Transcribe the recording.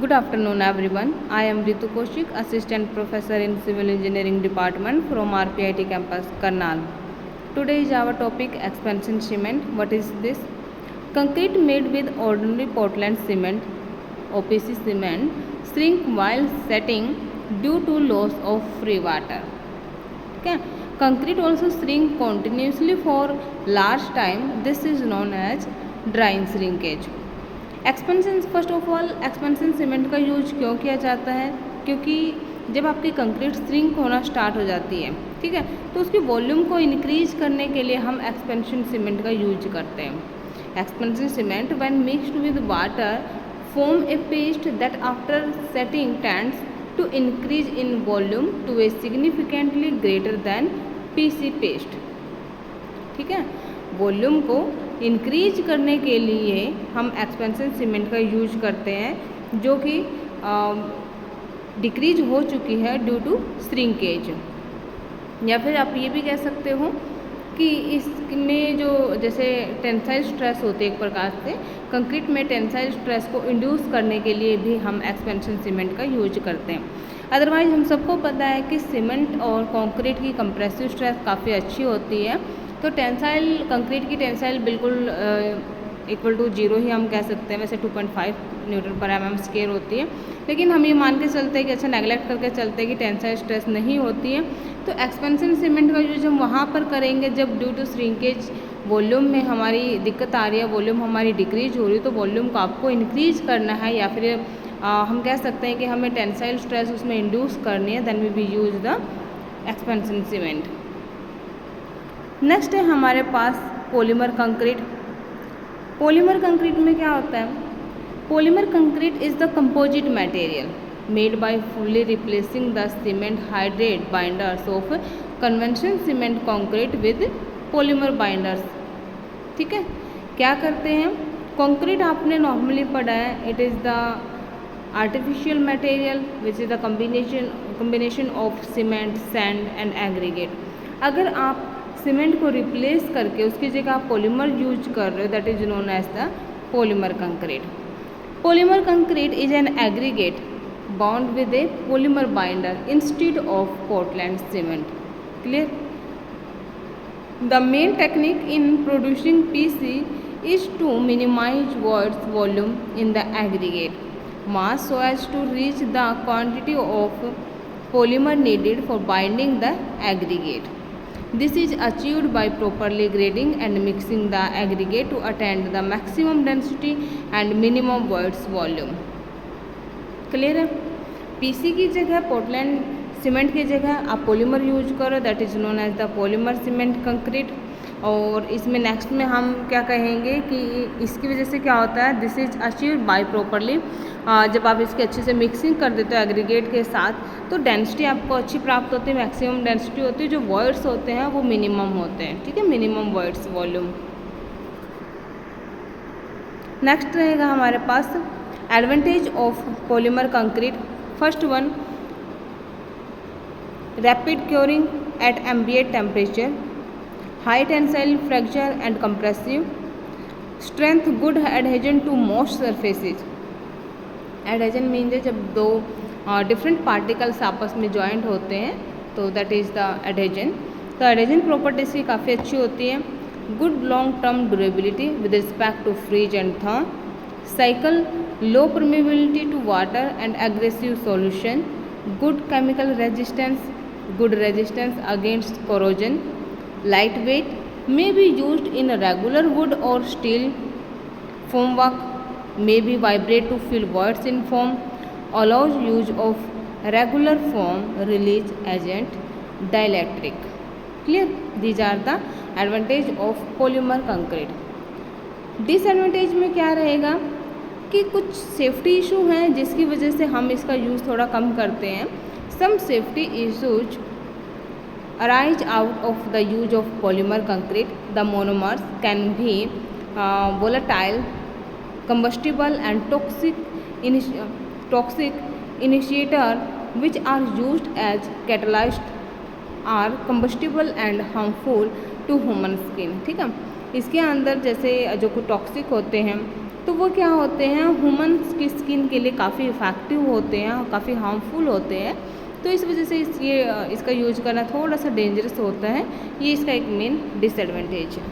Good afternoon, everyone. I am Ritu Kaushik, Assistant Professor in Civil Engineering Department from RPIT campus, Karnal. Today is our topic expansion cement. What is this? Concrete made with ordinary Portland cement, OPC cement, shrink while setting due to loss of free water. Okay. Concrete also shrink continuously for large time. This is known as drying shrinkage. Expansion, first of all expansion cement का use क्यों किया जाता है? क्योंकि जब आपकी concrete shrink होना start हो जाती है, ठीक है, तो उसकी वॉल्यूम को इंक्रीज करने के लिए हम एक्सपेंशन सीमेंट का यूज करते हैं। Expansion cement when mixed with water form a paste that after setting tends to increase in volume to a significantly greater than PC paste. ठीक है, वॉल्यूम को इंक्रीज करने के लिए हम एक्सपेंशन सीमेंट का यूज करते हैं, जो कि डिक्रीज हो चुकी है ड्यू टू श्रिंकेज। या फिर आप ये भी कह सकते हो कि इसमें जो जैसे टेंसाइल स्ट्रेस होते हैं एक प्रकार से, कंक्रीट में टेंसाइल स्ट्रेस को इंड्यूस करने के लिए भी हम एक्सपेंशन सीमेंट का यूज करते हैं। अदरवाइज हम सबको पता है कि सीमेंट और कंक्रीट की कंप्रेसिव स्ट्रेस काफ़ी अच्छी होती है, तो टेंसाइल कंक्रीट की टेंसाइल बिल्कुल इक्वल टू जीरो ही हम कह सकते हैं। वैसे 2.5 न्यूटन पर mm स्क्वायर होती है, लेकिन हम ये मान के चलते हैं कि अच्छा नेगलेक्ट करके चलते हैं कि टेंसाइल स्ट्रेस नहीं होती है। तो एक्सपेंशन सीमेंट का यूज हम वहाँ पर करेंगे जब ड्यू टू श्रिंकेज वॉल्यूम में हमारी दिक्कत आ रही है, वॉल्यूम हमारी डिक्रीज हो रही है, तो वॉल्यूम को आपको इंक्रीज करना है, या फिर हम कह सकते हैं कि हमें टेंसाइल स्ट्रेस उसमें इंड्यूस करनी है, then we be use the expansion cement. Next है हमारे पास पॉलीमर कंक्रीट। पॉलीमर कंक्रीट में क्या होता है? Polymer concrete is the composite material made by fully replacing the cement hydrate binders of conventional cement concrete with polymer binders. ठीक है, क्या करते हैं? कंक्रीट आपने नॉर्मली पढ़ा है, it is the artificial material which is the combination of cement, sand and aggregate. अगर आप सीमेंट को रिप्लेस करके उसकी जगह आप पॉलीमर यूज कर रहे हो, that is known as the polymer concrete. Polymer concrete is an aggregate bound with a polymer binder instead of Portland cement. Clear? The main technique in producing PC is to minimize voids volume in the aggregate mass so as to reach the quantity of polymer needed for binding the aggregate. This is achieved by properly grading and mixing the aggregate to attain the maximum density and minimum voids volume. Clear है? PC की जगह Portland cement की जगह आप polymer use करो, that is known as the polymer cement concrete. और इसमें next में हम क्या कहेंगे कि इसकी वजह से क्या होता है, this is achieved by properly, जब आप इसकी अच्छे से मिक्सिंग कर देते हो एग्रीगेट के साथ, तो डेंसिटी आपको अच्छी प्राप्त होती है, मैक्सिमम डेंसिटी होती है, जो वॉइड्स होते हैं वो मिनिमम होते हैं। ठीक है, मिनिमम वॉइड्स वॉल्यूम। नेक्स्ट रहेगा हमारे पास advantage of polymer concrete. First one, rapid curing at ambient temperature, high tensile fracture and compressive strength, good adhesion to most surfaces। adhesion means जब दो डिफरेंट पार्टिकल्स आपस में जॉइंट होते हैं तो दैट इज़ द adhesion। तो adhesion properties की काफ़ी अच्छी होती है। Good long term durability with respect to freeze and thaw, cycle low permeability to water and aggressive solution, good chemical resistance, good resistance against corrosion, lightweight, may be used in a regular wood or steel formwork, may be vibrate to fill voids in foam, allows use of regular foam release agent, dielectric। Clear? These are the advantage of polymer concrete। Disadvantage में क्या रहेगा कि कुछ safety issue हैं जिसकी वजह से हम इसका यूज़ थोड़ा कम करते हैं। Some safety issues arise out of the use of polymer concrete. The monomers can be volatile, combustible and toxic initiator which are used as catalyst are combustible and harmful to human skin। ठीक है, इसके अंदर जैसे जो कुछ toxic होते हैं तो वो क्या होते हैं, ह्यूमन की स्किन के लिए काफ़ी इफ़ेक्टिव होते हैं और काफ़ी हार्मफुल होते हैं। तो इस वजह से इसका यूज करना थोड़ा सा डेंजरस होता है, ये इसका एक मेन डिसएडवांटेज है।